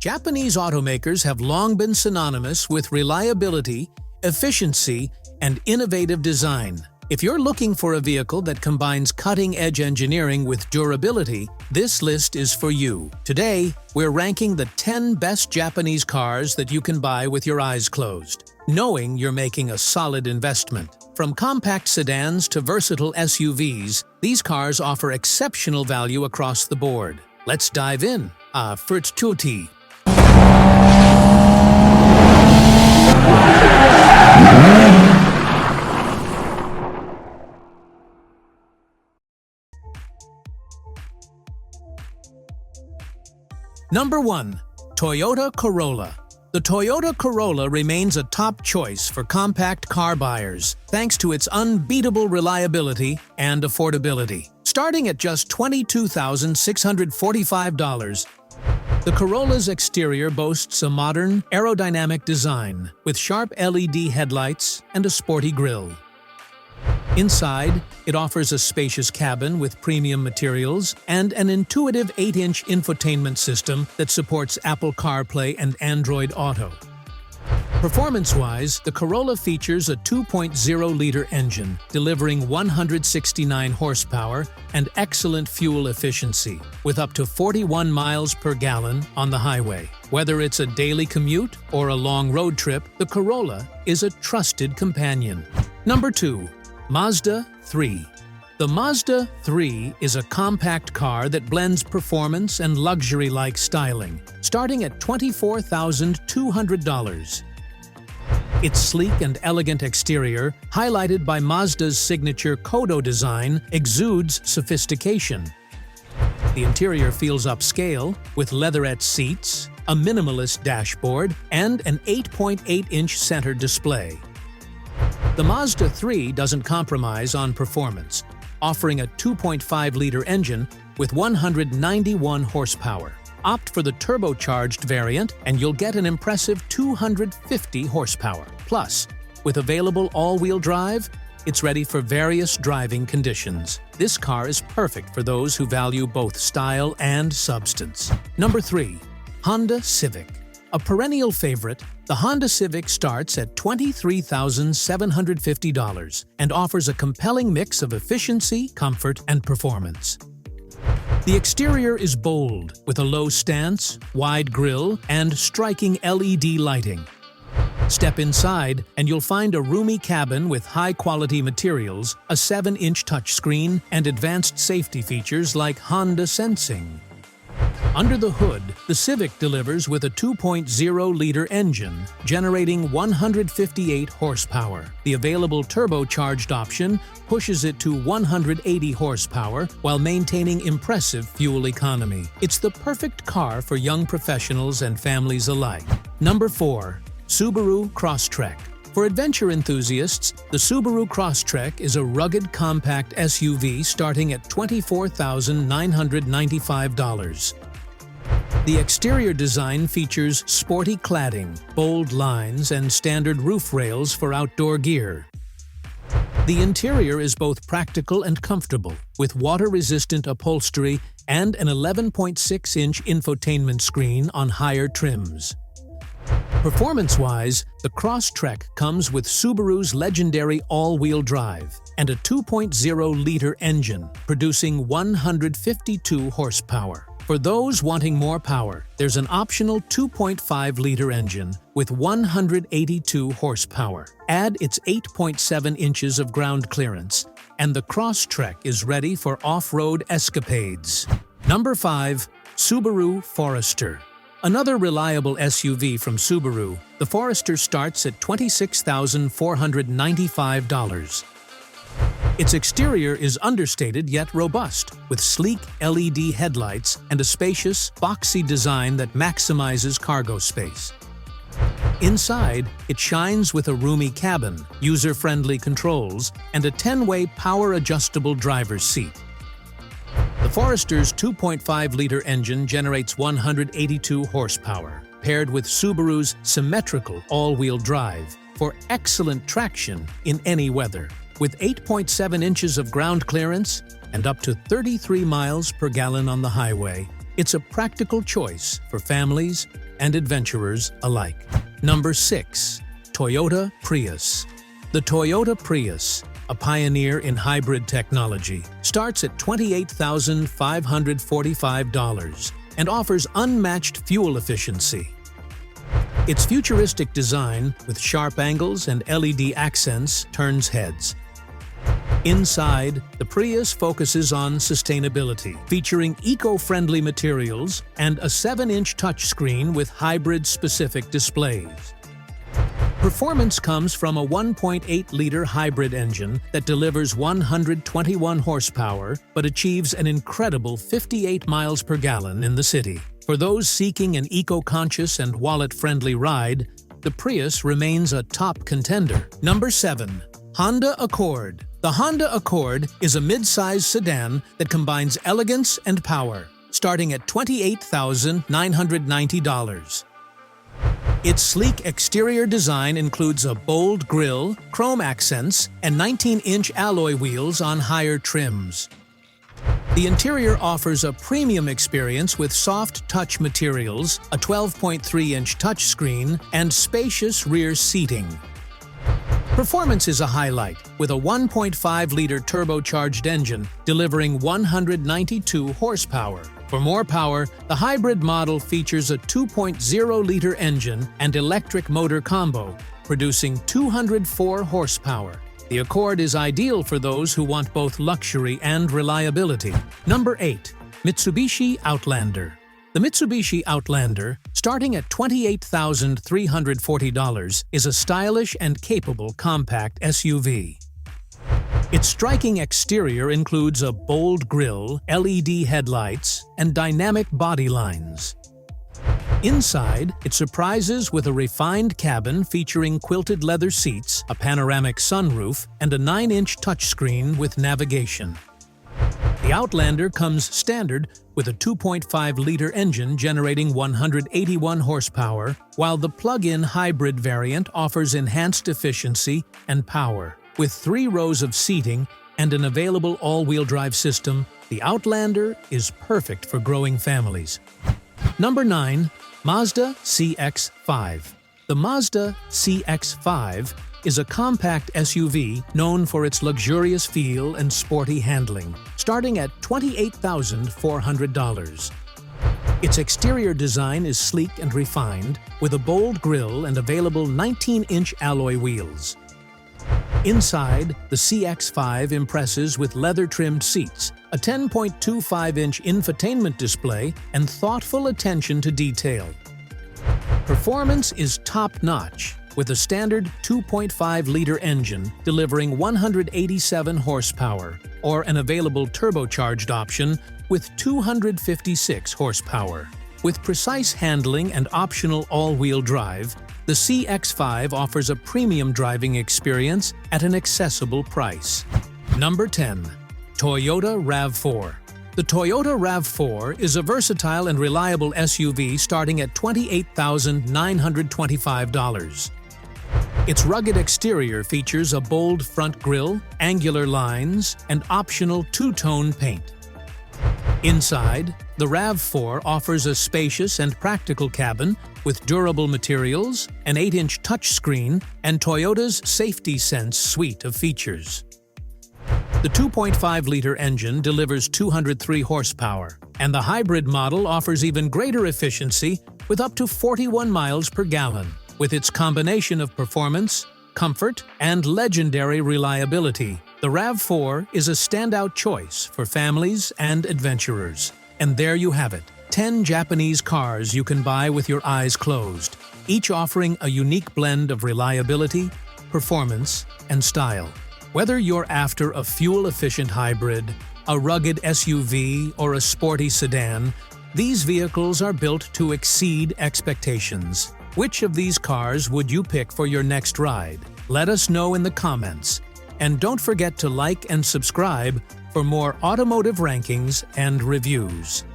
Japanese automakers have long been synonymous with reliability, efficiency, and innovative design. If you're looking for a vehicle that combines cutting-edge engineering with durability, this list is for you. Today, we're ranking the 10 best Japanese cars that you can buy with your eyes closed, knowing you're making a solid investment. From compact sedans to versatile SUVs, these cars offer exceptional value across the board. Let's dive in. Affordability. Number 1. Toyota Corolla. The Toyota Corolla remains a top choice for compact car buyers, thanks to its unbeatable reliability and affordability. Starting at just $22,645, the Corolla's exterior boasts a modern, aerodynamic design with sharp LED headlights and a sporty grille. Inside, it offers a spacious cabin with premium materials and an intuitive 8-inch infotainment system that supports Apple CarPlay and Android Auto. Performance-wise, the Corolla features a 2.0-liter engine, delivering 169 horsepower and excellent fuel efficiency, with up to 41 miles per gallon on the highway. Whether it's a daily commute or a long road trip, the Corolla is a trusted companion. Number 2. Mazda 3. The Mazda 3 is a compact car that blends performance and luxury-like styling, starting at $24,200. Its sleek and elegant exterior, highlighted by Mazda's signature Kodo design, exudes sophistication. The interior feels upscale, with leatherette seats, a minimalist dashboard, and an 8.8-inch center display. The Mazda 3 doesn't compromise on performance, offering a 2.5-liter engine with 191 horsepower. Opt for the turbocharged variant and you'll get an impressive 250 horsepower. Plus, with available all-wheel drive, it's ready for various driving conditions. This car is perfect for those who value both style and substance. Number 3. Honda Civic. A perennial favorite, the Honda Civic starts at $23,750 and offers a compelling mix of efficiency, comfort, and performance. The exterior is bold, with a low stance, wide grille, and striking LED lighting. Step inside, and you'll find a roomy cabin with high-quality materials, a 7-inch touchscreen, and advanced safety features like Honda Sensing. Under the hood, the Civic delivers with a 2.0-liter engine, generating 158 horsepower. The available turbocharged option pushes it to 180 horsepower while maintaining impressive fuel economy. It's the perfect car for young professionals and families alike. Number 4. Subaru Crosstrek. For adventure enthusiasts, the Subaru Crosstrek is a rugged compact SUV starting at $24,995. The exterior design features sporty cladding, bold lines, and standard roof rails for outdoor gear. The interior is both practical and comfortable, with water-resistant upholstery and an 11.6-inch infotainment screen on higher trims. Performance-wise, the Crosstrek comes with Subaru's legendary all-wheel drive and a 2.0-liter engine, producing 152 horsepower. For those wanting more power, there's an optional 2.5-liter engine with 182 horsepower. Add its 8.7 inches of ground clearance, and the Crosstrek is ready for off-road escapades. Number 5. Subaru Forester. Another reliable SUV from Subaru, the Forester starts at $26,495. Its exterior is understated yet robust, with sleek LED headlights and a spacious, boxy design that maximizes cargo space. Inside, it shines with a roomy cabin, user-friendly controls, and a 10-way power-adjustable driver's seat. The Forester's 2.5-liter engine generates 182 horsepower, paired with Subaru's symmetrical all-wheel drive for excellent traction in any weather. With 8.7 inches of ground clearance and up to 33 miles per gallon on the highway, it's a practical choice for families and adventurers alike. Number 6. Toyota Prius. The Toyota Prius, a pioneer in hybrid technology, starts at $28,545 and offers unmatched fuel efficiency. Its futuristic design, with sharp angles and LED accents, turns heads. Inside, the Prius focuses on sustainability, featuring eco-friendly materials and a 7-inch touchscreen with hybrid-specific displays. Performance comes from a 1.8-liter hybrid engine that delivers 121 horsepower but achieves an incredible 58 miles per gallon in the city. For those seeking an eco-conscious and wallet-friendly ride, the Prius remains a top contender. Number 7. Honda Accord. The Honda Accord is a mid-size sedan that combines elegance and power, starting at $28,990. Its sleek exterior design includes a bold grille, chrome accents, and 19-inch alloy wheels on higher trims. The interior offers a premium experience with soft touch materials, a 12.3-inch touchscreen, and spacious rear seating. Performance is a highlight, with a 1.5-liter turbocharged engine delivering 192 horsepower. For more power, the hybrid model features a 2.0-liter engine and electric motor combo, producing 204 horsepower. The Accord is ideal for those who want both luxury and reliability. Number 8. Mitsubishi Outlander. The Mitsubishi Outlander, starting at $28,340, is a stylish and capable compact SUV. Its striking exterior includes a bold grille, LED headlights, and dynamic body lines. Inside, it surprises with a refined cabin featuring quilted leather seats, a panoramic sunroof, and a 9-inch touchscreen with navigation. The Outlander comes standard with a 2.5-liter engine generating 181 horsepower, while the plug-in hybrid variant offers enhanced efficiency and power. With 3 rows of seating and an available all-wheel drive system, the Outlander is perfect for growing families. Number 9. Mazda CX-5. The Mazda CX-5 is a compact SUV known for its luxurious feel and sporty handling, starting at $28,400. Its exterior design is sleek and refined, with a bold grille and available 19-inch alloy wheels. Inside, the CX-5 impresses with leather-trimmed seats, a 10.25-inch infotainment display, and thoughtful attention to detail. Performance is top-notch, with a standard 2.5-liter engine delivering 187 horsepower, or an available turbocharged option with 256 horsepower. With precise handling and optional all-wheel drive, the CX-5 offers a premium driving experience at an accessible price. Number 10. Toyota RAV4. The Toyota RAV4 is a versatile and reliable SUV starting at $28,925. Its rugged exterior features a bold front grille, angular lines, and optional two-tone paint. Inside, the RAV4 offers a spacious and practical cabin with durable materials, an 8-inch touchscreen, and Toyota's Safety Sense suite of features. The 2.5-liter engine delivers 203 horsepower, and the hybrid model offers even greater efficiency with up to 41 miles per gallon. With its combination of performance, comfort, and legendary reliability, the RAV4 is a standout choice for families and adventurers. And there you have it, 10 Japanese cars you can buy with your eyes closed, each offering a unique blend of reliability, performance, and style. Whether you're after a fuel-efficient hybrid, a rugged SUV, or a sporty sedan, these vehicles are built to exceed expectations. Which of these cars would you pick for your next ride? Let us know in the comments. And don't forget to like and subscribe for more automotive rankings and reviews.